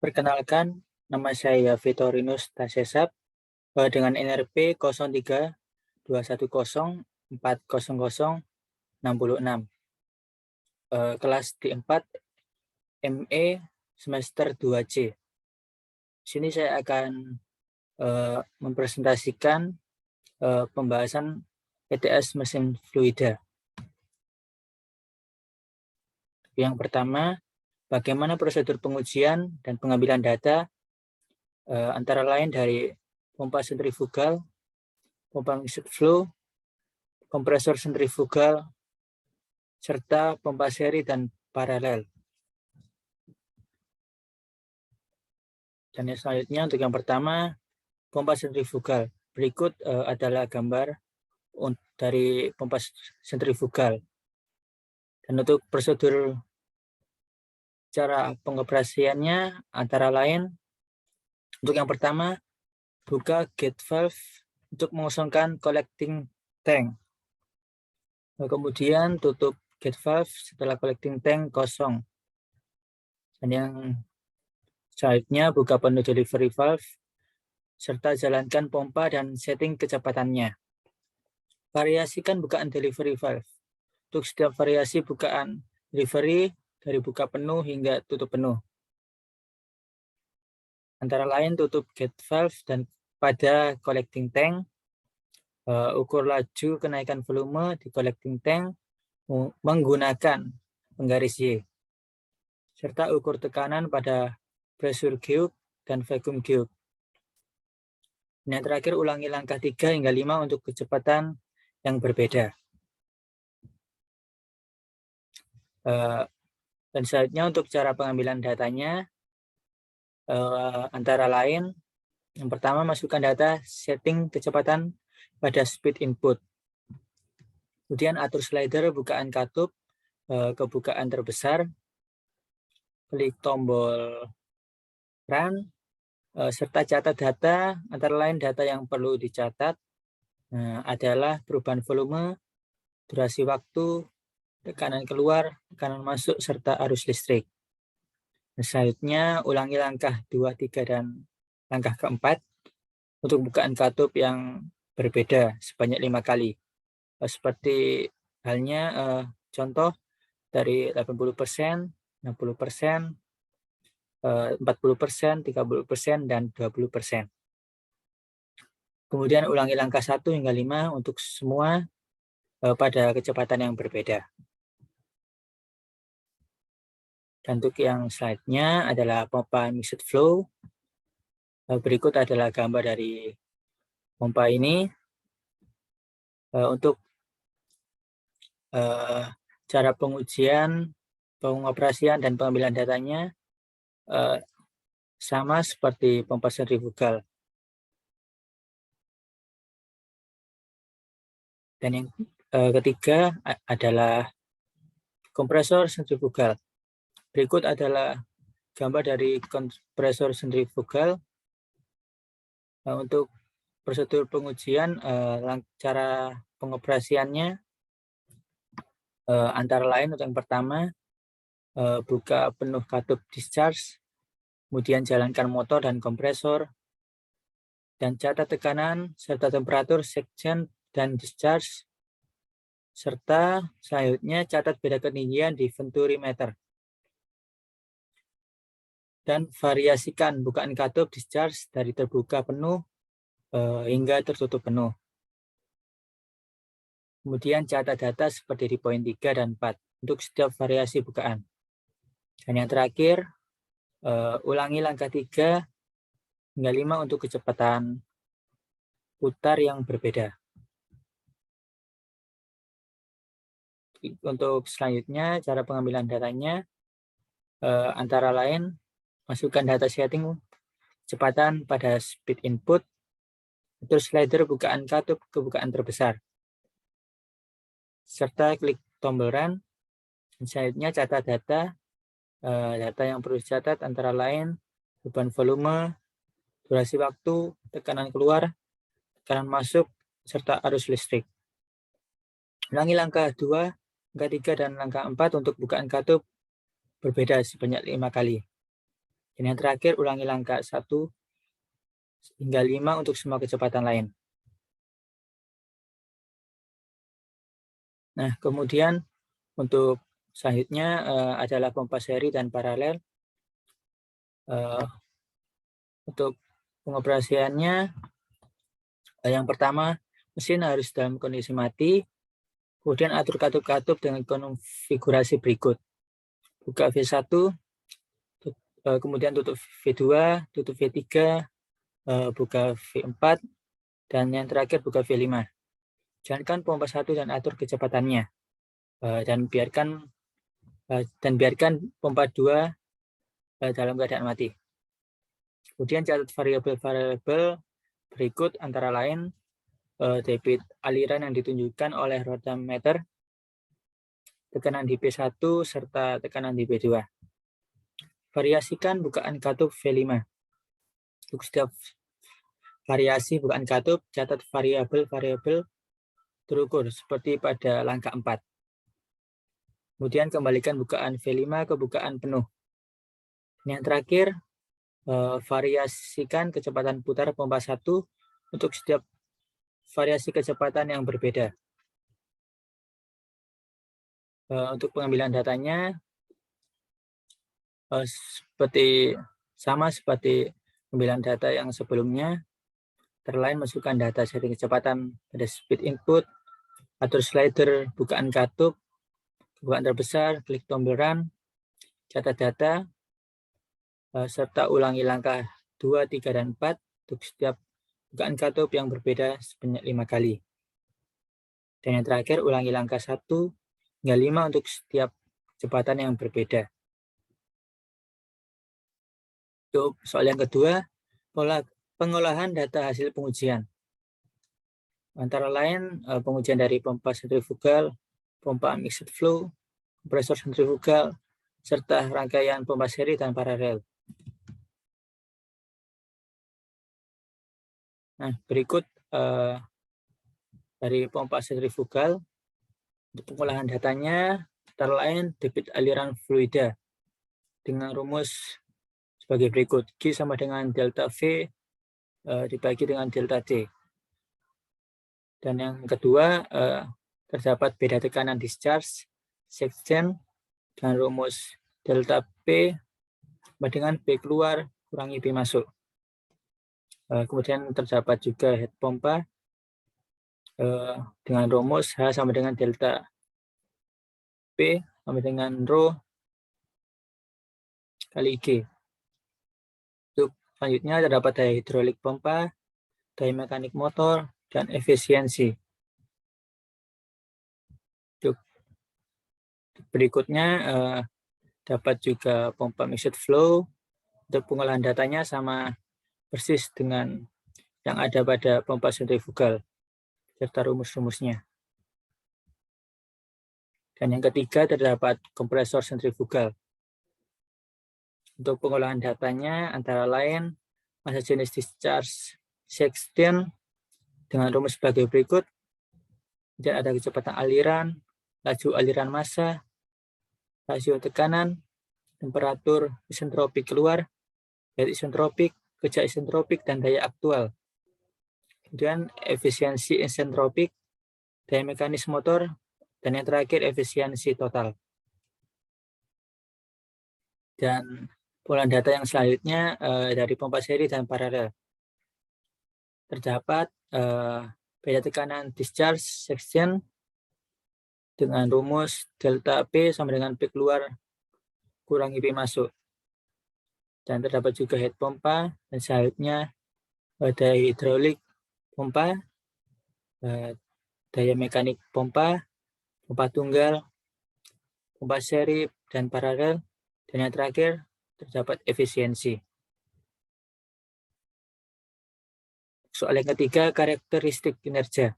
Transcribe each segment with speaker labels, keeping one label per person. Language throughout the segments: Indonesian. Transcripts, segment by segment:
Speaker 1: Perkenalkan, nama saya Vitorinus Tasesap dengan NRP 0321040066, kelas D4 ME semester 2C. Di sini saya akan mempresentasikan pembahasan ETS mesin fluida. Yang pertama, bagaimana prosedur pengujian dan pengambilan data antara lain dari pompa sentrifugal, pompa mixed flow, kompresor sentrifugal, serta pompa seri dan paralel. Dan yang selanjutnya untuk yang pertama, pompa sentrifugal. Berikut adalah gambar dari pompa sentrifugal. Dan untuk prosedur cara pengoperasiannya antara lain, untuk yang pertama, buka gate valve untuk mengosongkan collecting tank. Kemudian tutup gate valve setelah collecting tank kosong. Dan yang selanjutnya, buka penuh delivery valve, serta jalankan pompa dan setting kecepatannya. Variasikan bukaan delivery valve. Untuk setiap variasi bukaan delivery, dari buka penuh hingga tutup penuh. Antara lain tutup gate valve dan pada collecting tank, ukur laju kenaikan volume di collecting tank menggunakan penggaris Y, serta ukur tekanan pada pressure cube dan vacuum cube. Yang terakhir, ulangi langkah 3 hingga 5 untuk kecepatan yang berbeda. Dan selanjutnya untuk cara pengambilan datanya, antara lain, yang pertama, masukkan data setting kecepatan pada speed input. Kemudian atur slider bukaan katup ke bukaan terbesar. Klik tombol run, serta catat data, antara lain data yang perlu dicatat adalah perubahan volume, durasi waktu, tekanan keluar, tekanan masuk, serta arus listrik. Selanjutnya, ulangi langkah 2, 3, dan langkah keempat untuk bukaan katup yang berbeda sebanyak 5 kali. Seperti halnya contoh dari 80%, 60%, 40%, 30%, dan 20%. Kemudian ulangi langkah 1 hingga 5 untuk semua pada kecepatan yang berbeda. Dan untuk yang selanjutnya adalah pompa mixed flow. Berikut adalah gambar dari pompa ini. Untuk cara pengujian, pengoperasian, dan pengambilan datanya sama seperti pompa sentrifugal. Dan yang ketiga adalah kompresor sentrifugal. Berikut adalah gambar dari kompresor sentrifugal. Untuk prosedur pengujian, cara pengoperasiannya antara lain untuk yang pertama, buka penuh katup discharge, kemudian jalankan motor dan kompresor, dan catat tekanan serta temperatur section dan discharge, serta selanjutnya catat beda ketinggian di venturimeter. Dan variasikan bukaan katup discharge dari terbuka penuh hingga tertutup penuh. Kemudian catat data seperti di poin 3 dan 4 untuk setiap variasi bukaan. Dan yang terakhir, ulangi langkah 3 hingga 5 untuk kecepatan putar yang berbeda. Untuk selanjutnya, cara pengambilan datanya antara lain, masukkan data setting kecepatan pada speed input, terus slider bukaan katup ke bukaan terbesar, serta klik tombol run. Selanjutnya catat data yang perlu dicatat antara lain beban volume, durasi waktu, tekanan keluar, tekanan masuk, serta arus listrik. Ulangi langkah 2, langkah 3, dan langkah 4 untuk bukaan katup berbeda sebanyak 5 kali. Dan yang terakhir, ulangi langkah 1 hingga 5 untuk semua kecepatan lain. Nah, kemudian untuk selanjutnya adalah pompa seri dan paralel. Untuk pengoperasiannya, yang pertama, mesin harus dalam kondisi mati. Kemudian atur katup-katup dengan konfigurasi berikut. Buka V1, kemudian tutup V2, tutup V3, buka V4, dan yang terakhir buka V5. Jalankan pompa 1 dan atur kecepatannya. Dan biarkan pompa 2 dalam keadaan mati. Kemudian catat variabel-variabel berikut antara lain debit aliran yang ditunjukkan oleh rotameter, tekanan di P1, serta tekanan di P2. Variasikan bukaan katup V5. Untuk setiap variasi bukaan katup, catat variabel-variabel terukur seperti pada langkah 4. Kemudian kembalikan bukaan V5 ke bukaan penuh. Yang terakhir, variasikan kecepatan putar pompa 1 untuk setiap variasi kecepatan yang berbeda. Untuk pengambilan datanya, seperti pengambilan data yang sebelumnya, antara lain masukkan data setting kecepatan pada speed input, atur slider bukaan katup, bukaan terbesar, klik tombol run, catat data, serta ulangi langkah 2, 3, dan 4 untuk setiap bukaan katup yang berbeda sebanyak 5 kali. Dan yang terakhir, ulangi langkah 1 hingga 5 untuk setiap kecepatan yang berbeda. Untuk soal yang kedua, pengolahan data hasil pengujian. Antara lain, pengujian dari pompa sentrifugal, pompa mixed flow, kompresor sentrifugal, serta rangkaian pompa seri dan paralel. Nah, berikut dari pompa sentrifugal. Untuk pengolahan datanya, antara lain debit aliran fluida dengan rumus sebagai berikut. Q sama dengan delta V dibagi dengan delta T. Dan yang kedua, terdapat beda tekanan discharge section dengan rumus delta P sama dengan P keluar kurangi P masuk. Kemudian terdapat juga head pompa dengan rumus H sama dengan delta P sama dengan rho kali G. Untuk selanjutnya terdapat daya hidrolik pompa, daya mekanik motor, dan efisiensi. Untuk berikutnya dapat juga pompa mixed flow. Untuk pengolahan datanya sama persis dengan yang ada pada pompa sentrifugal serta rumus-rumusnya. Dan yang ketiga terdapat kompresor sentrifugal. Untuk pengolahan datanya antara lain massa jenis discharge section dengan rumus sebagai berikut. Dan ada kecepatan aliran, laju aliran massa, rasio tekanan, temperatur isentropik keluar, daya isentropik, kerja isentropik, dan daya aktual. Kemudian efisiensi isentropik, daya mekanis motor, dan yang terakhir efisiensi total. Dan pengolahan data yang selanjutnya dari pompa seri dan paralel. Terdapat beda tekanan discharge section dengan rumus delta P sama dengan P keluar kurangi P masuk. Dan terdapat juga head pompa, dan selanjutnya daya hidrolik pompa, daya mekanik pompa, pompa tunggal, pompa seri, dan paralel. Dan yang terakhir terdapat efisiensi. Soal yang ketiga, karakteristik kinerja.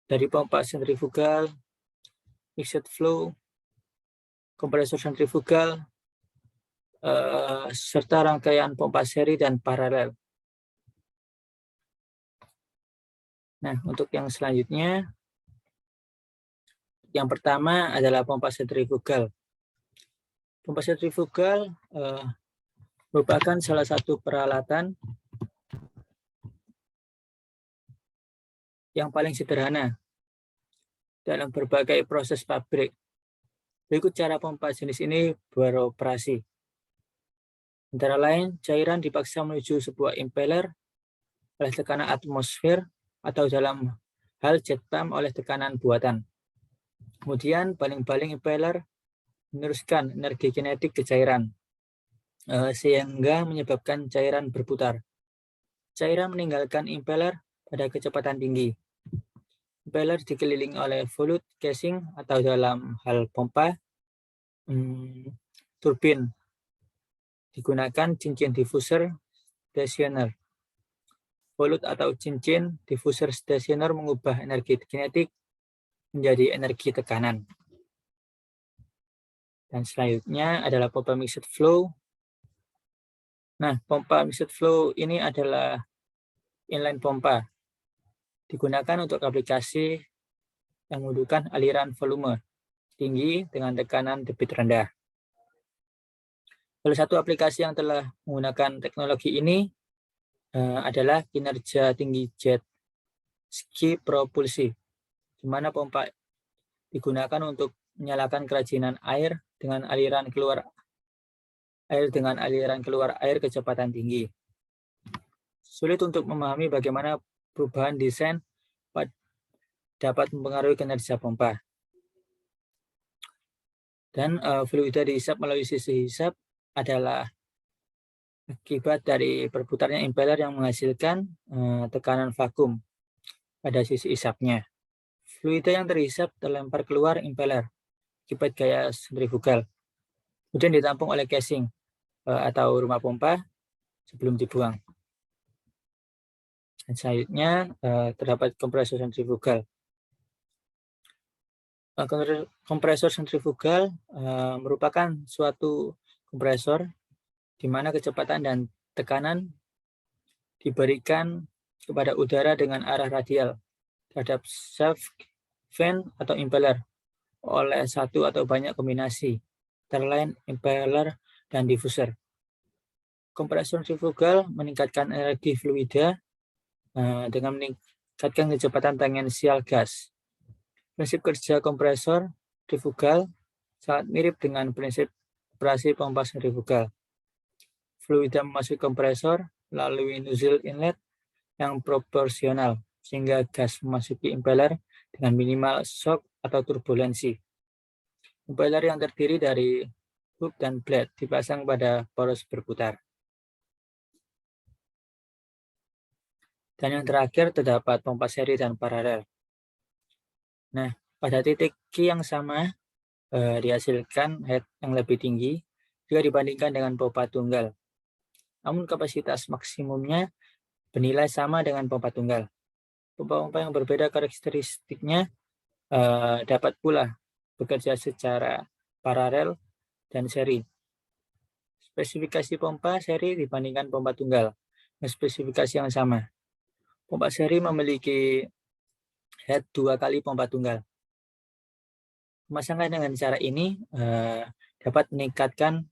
Speaker 1: Dari pompa sentrifugal, mixed flow, kompresor sentrifugal, serta rangkaian pompa seri dan paralel. Nah, untuk yang selanjutnya, yang pertama adalah pompa sentrifugal. Pompa sentrifugal merupakan salah satu peralatan yang paling sederhana dalam berbagai proses pabrik. Berikut cara pompa jenis ini beroperasi. Antara lain, cairan dipaksa menuju sebuah impeller oleh tekanan atmosfer atau dalam hal jet pump oleh tekanan buatan. Kemudian baling-baling impeller meneruskan energi kinetik ke cairan, sehingga menyebabkan cairan berputar. Cairan meninggalkan impeller pada kecepatan tinggi. Impeller dikelilingi oleh volute casing atau dalam hal pompa, turbin. Digunakan cincin diffuser stasioner. Volute atau cincin diffuser stasioner mengubah energi kinetik menjadi energi tekanan. Dan selanjutnya adalah pompa mixed flow. Nah, pompa mixed flow ini adalah inline pompa. Digunakan untuk aplikasi yang membutuhkan aliran volume tinggi dengan tekanan debit rendah. Salah satu aplikasi yang telah menggunakan teknologi ini adalah kinerja tinggi jet ski propulsi, di mana pompa digunakan untuk menyalakan kerajinan air dengan aliran keluar air kecepatan tinggi. Sulit untuk memahami bagaimana perubahan desain dapat mempengaruhi kinerja pompa. Dan fluida dihisap melalui sisi hisap adalah akibat dari berputarnya impeller yang menghasilkan tekanan vakum pada sisi hisapnya. Fluida yang terhisap terlempar keluar impeller akibat gaya sentrifugal, kemudian ditampung oleh casing atau rumah pompa sebelum dibuang. Dan selanjutnya terdapat kompresor sentrifugal. Kompresor sentrifugal merupakan suatu kompresor di mana kecepatan dan tekanan diberikan kepada udara dengan arah radial terhadap shaft, fan, atau impeller oleh satu atau banyak kombinasi, antara lain impeller dan diffuser. Kompresor sentrifugal meningkatkan energi fluida dengan meningkatkan kecepatan tangensial gas. Prinsip kerja kompresor sentrifugal sangat mirip dengan prinsip operasi pompa sentrifugal. Fluida memasuki kompresor melalui nozzle inlet yang proporsional, sehingga gas memasuki impeller dengan minimal shock atau turbulensi. Impeller yang terdiri dari hub dan blade dipasang pada poros berputar. Dan yang terakhir terdapat pompa seri dan paralel. Nah, pada titik Q yang sama dihasilkan head yang lebih tinggi jika dibandingkan dengan pompa tunggal. Namun kapasitas maksimumnya bernilai sama dengan pompa tunggal. Pompa-pompa yang berbeda karakteristiknya dapat pula bekerja secara paralel dan seri. Spesifikasi pompa seri dibandingkan pompa tunggal dengan spesifikasi yang sama. Pompa seri memiliki head 2 kali pompa tunggal. Pemasangan dengan cara ini dapat meningkatkan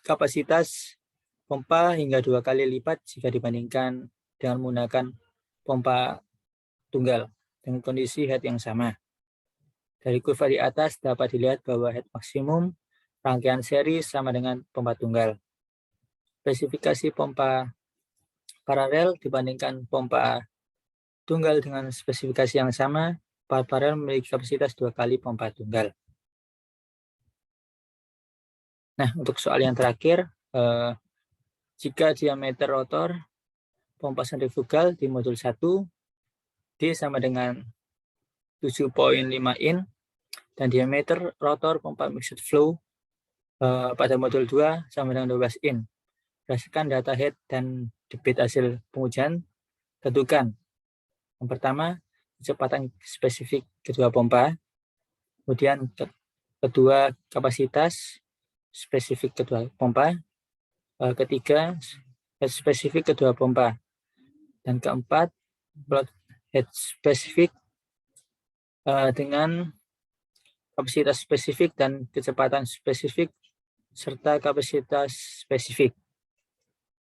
Speaker 1: kapasitas pompa hingga 2 kali lipat jika dibandingkan dengan menggunakan pompa tunggal dengan kondisi head yang sama. Dari kurva di atas dapat dilihat bahwa head maksimum rangkaian seri sama dengan pompa tunggal. Spesifikasi pompa paralel dibandingkan pompa tunggal dengan spesifikasi yang sama, pompa paralel memiliki kapasitas 2 kali pompa tunggal. Nah, untuk soal yang terakhir, jika diameter rotor pompa sentrifugal di modul 1 D sama dengan 7,5 in dan diameter rotor pompa mixed flow pada modul 2 sama dengan 12 in. Berdasarkan data head dan debit hasil pengujian, tentukan yang pertama kecepatan spesifik kedua pompa, kemudian kedua kapasitas spesifik kedua pompa, ketiga head spesifik kedua pompa, dan keempat head spesifik dengan kapasitas spesifik dan kecepatan spesifik serta kapasitas spesifik.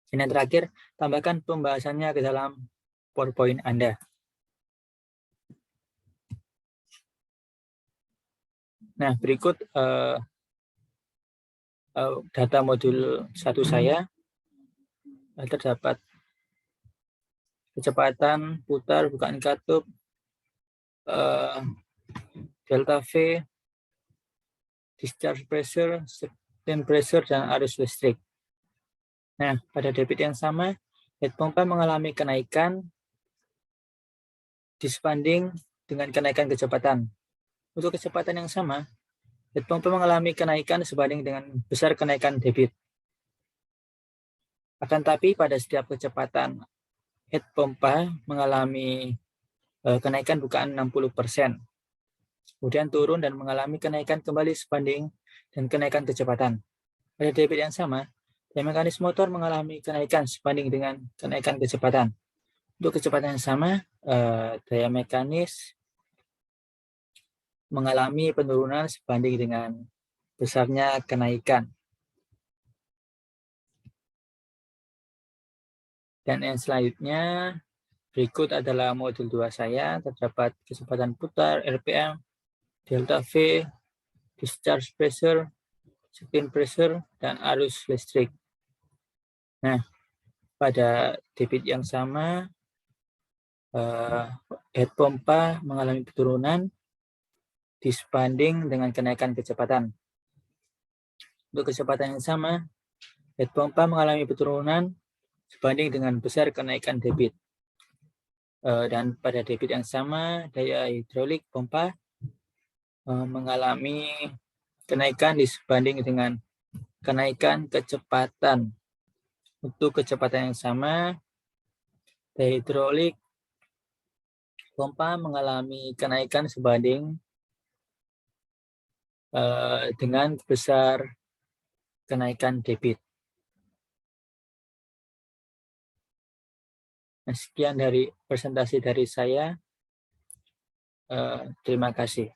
Speaker 1: Dan yang terakhir, tambahkan pembahasannya ke dalam PowerPoint Anda. Nah, berikut data modul 1 saya. Terdapat kecepatan putar bukaan katup, delta V, discharge pressure, spin pressure, dan arus listrik. Nah, pada debit yang sama, head pompa mengalami kenaikan disebanding dengan kenaikan kecepatan. Untuk kecepatan yang sama, head pompa mengalami kenaikan sebanding dengan besar kenaikan debit. Akan tapi pada setiap kecepatan, head pompa mengalami kenaikan bukaan 60%. Kemudian turun dan mengalami kenaikan kembali sebanding dan kenaikan kecepatan. Pada debit yang sama, daya mekanis motor mengalami kenaikan sebanding dengan kenaikan kecepatan. Untuk kecepatan yang sama, daya mekanis mengalami penurunan sebanding dengan besarnya kenaikan. Dan yang selanjutnya, berikut adalah modul 2 saya. Terdapat kecepatan putar, RPM, delta V, discharge pressure, spin pressure, dan arus listrik. Nah, pada debit yang sama, head pompa mengalami penurunan disebanding dengan kenaikan kecepatan. Untuk kecepatan yang sama, head pompa mengalami penurunan sebanding dengan besar kenaikan debit. Dan pada debit yang sama, daya hidrolik pompa mengalami kenaikan disebanding dengan kenaikan kecepatan. Untuk kecepatan yang sama, daya hidrolik pompa mengalami kenaikan sebanding dengan besar kenaikan debit. Nah, sekian dari presentasi dari saya. Terima kasih.